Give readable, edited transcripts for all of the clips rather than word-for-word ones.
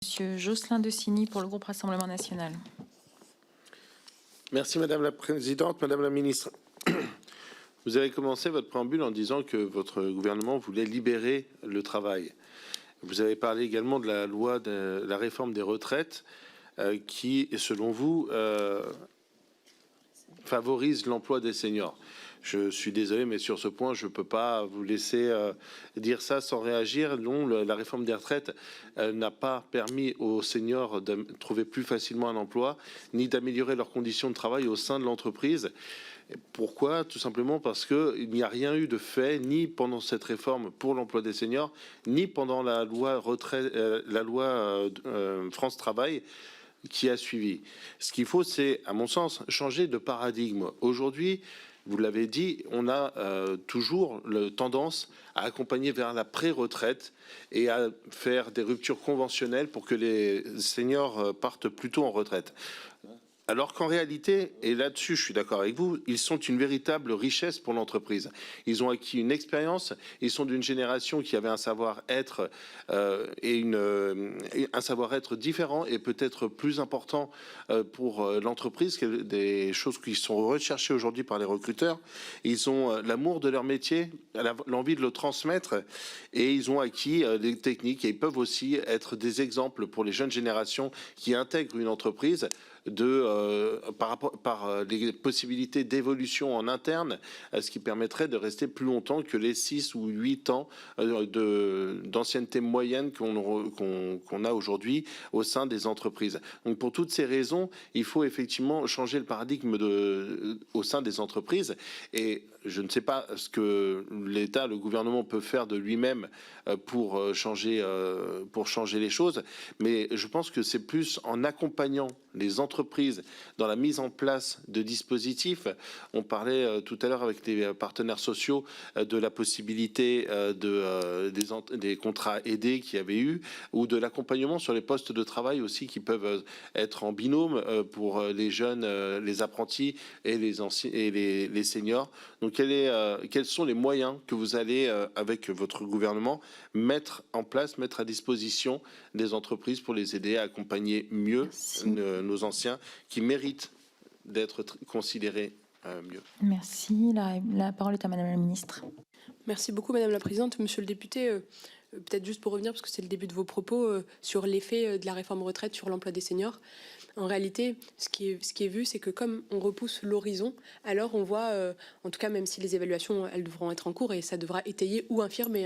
Monsieur Jocelyn Decini pour le groupe Rassemblement national. Merci Madame la Présidente, Madame la Ministre. Vous avez commencé votre préambule en disant que votre gouvernement voulait libérer le travail. Vous avez parlé également de la loi de la réforme des retraites qui, selon vous, favorise l'emploi des seniors. Je suis désolé, mais sur ce point, je ne peux pas vous laisser dire ça sans réagir. Non, la réforme des retraites n'a pas permis aux seniors de trouver plus facilement un emploi, ni d'améliorer leurs conditions de travail au sein de l'entreprise. Pourquoi? Tout simplement parce qu'il n'y a rien eu de fait, ni pendant cette réforme pour l'emploi des seniors, ni pendant la loi France Travail, qui a suivi. Ce qu'il faut, c'est, à mon sens, changer de paradigme. Aujourd'hui, vous l'avez dit, on a toujours tendance à accompagner vers la pré-retraite et à faire des ruptures conventionnelles pour que les seniors partent plus tôt en retraite. Alors qu'en réalité, et là-dessus je suis d'accord avec vous, ils sont une véritable richesse pour l'entreprise. Ils ont acquis une expérience, ils sont d'une génération qui avait un savoir-être un savoir-être différent et peut-être plus important pour l'entreprise, des choses qui sont recherchées aujourd'hui par les recruteurs. Ils ont l'amour de leur métier, l'envie de le transmettre et ils ont acquis des techniques et ils peuvent aussi être des exemples pour les jeunes générations qui intègrent une entreprise par les possibilités d'évolution en interne, ce qui permettrait de rester plus longtemps que les 6 ou 8 ans d'ancienneté moyenne qu'on a aujourd'hui au sein des entreprises. Donc pour toutes ces raisons, il faut effectivement changer le paradigme au sein des entreprises. Et je ne sais pas ce que l'État, le gouvernement peut faire de lui-même pour changer les choses, mais je pense que c'est plus en accompagnant les entreprises dans la mise en place de dispositifs. On parlait tout à l'heure avec les partenaires sociaux de la possibilité des contrats aidés qu'il y avait eu, ou de l'accompagnement sur les postes de travail aussi qui peuvent être en binôme pour les jeunes, les apprentis et les seniors. Donc quels sont les moyens que vous allez, avec votre gouvernement, mettre en place, mettre à disposition des entreprises pour les aider à accompagner mieux nos anciens qui méritent d'être considérés mieux? Merci. La parole est à Madame la Ministre. Merci beaucoup Madame la Présidente. Monsieur le député, peut-être juste pour revenir, parce que c'est le début de vos propos, sur l'effet de la réforme retraite sur l'emploi des seniors. En réalité, ce qui est vu, c'est que comme on repousse l'horizon, alors on voit, en tout cas même si les évaluations, elles devront être en cours et ça devra étayer ou infirmer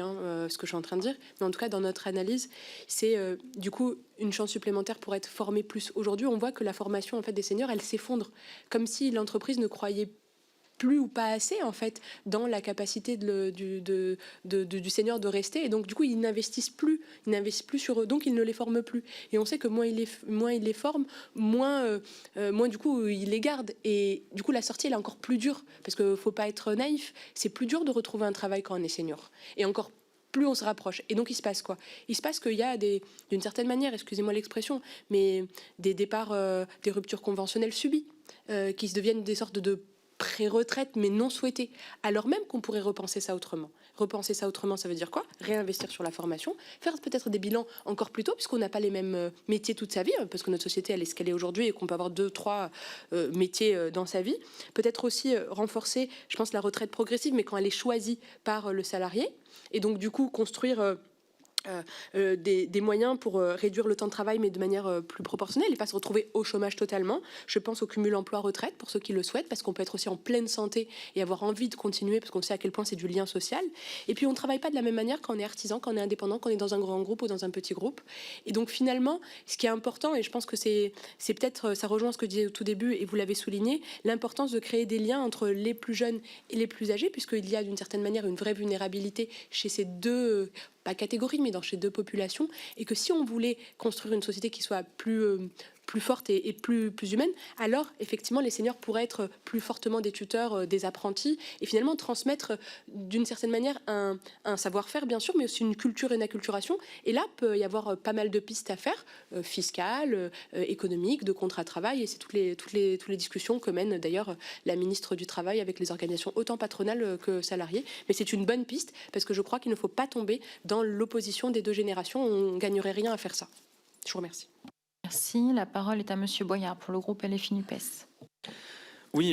ce que je suis en train de dire, mais en tout cas dans notre analyse, c'est du coup une chance supplémentaire pour être formé plus. Aujourd'hui, on voit que la formation en fait des seniors, elle s'effondre, comme si l'entreprise ne croyait plus ou pas assez en fait dans la capacité du senior de rester, et donc du coup ils n'investissent plus sur eux, donc ils ne les forment plus, et on sait que moins ils les forment, moins du coup ils les gardent, et du coup la sortie elle est encore plus dure, parce que faut pas être naïf, c'est plus dur de retrouver un travail quand on est senior, et encore plus on se rapproche. Et donc il se passe quoi? Il se passe qu'il y a d'une certaine manière, excusez-moi l'expression, mais des départs, des ruptures conventionnelles subies, qui se deviennent des sortes de pré-retraite, mais non souhaitée, alors même qu'on pourrait repenser ça autrement. Repenser ça autrement, ça veut dire quoi? Réinvestir sur la formation, faire peut-être des bilans encore plus tôt, puisqu'on n'a pas les mêmes métiers toute sa vie, parce que notre société, elle est ce qu'elle est aujourd'hui, et qu'on peut avoir 2-3 métiers dans sa vie. Peut-être aussi renforcer, je pense, la retraite progressive, mais quand elle est choisie par le salarié, et donc du coup construire des moyens pour réduire le temps de travail, mais de manière plus proportionnelle et pas se retrouver au chômage totalement. Je pense au cumul emploi-retraite pour ceux qui le souhaitent, parce qu'on peut être aussi en pleine santé et avoir envie de continuer, parce qu'on sait à quel point c'est du lien social. Et puis on ne travaille pas de la même manière quand on est artisan, quand on est indépendant, quand on est dans un grand groupe ou dans un petit groupe. Et donc finalement, ce qui est important, et je pense que c'est peut-être, ça rejoint ce que je disais au tout début, et vous l'avez souligné, l'importance de créer des liens entre les plus jeunes et les plus âgés, puisqu'il y a d'une certaine manière une vraie vulnérabilité chez ces deux, pas catégorie, mais dans ces deux populations, et que si on voulait construire une société qui soit plus forte et plus humaine, alors effectivement les seniors pourraient être plus fortement des tuteurs, des apprentis, et finalement transmettre d'une certaine manière un savoir-faire bien sûr, mais aussi une culture et une acculturation. Et là peut y avoir pas mal de pistes à faire, fiscales, économiques, de contrat de travail, et c'est toutes les discussions que mène d'ailleurs la ministre du Travail avec les organisations autant patronales que salariées. Mais c'est une bonne piste, parce que je crois qu'il ne faut pas tomber dans l'opposition des deux générations, on ne gagnerait rien à faire ça. Je vous remercie. Merci. La parole est à Monsieur Boyard pour le groupe LFI NUPES.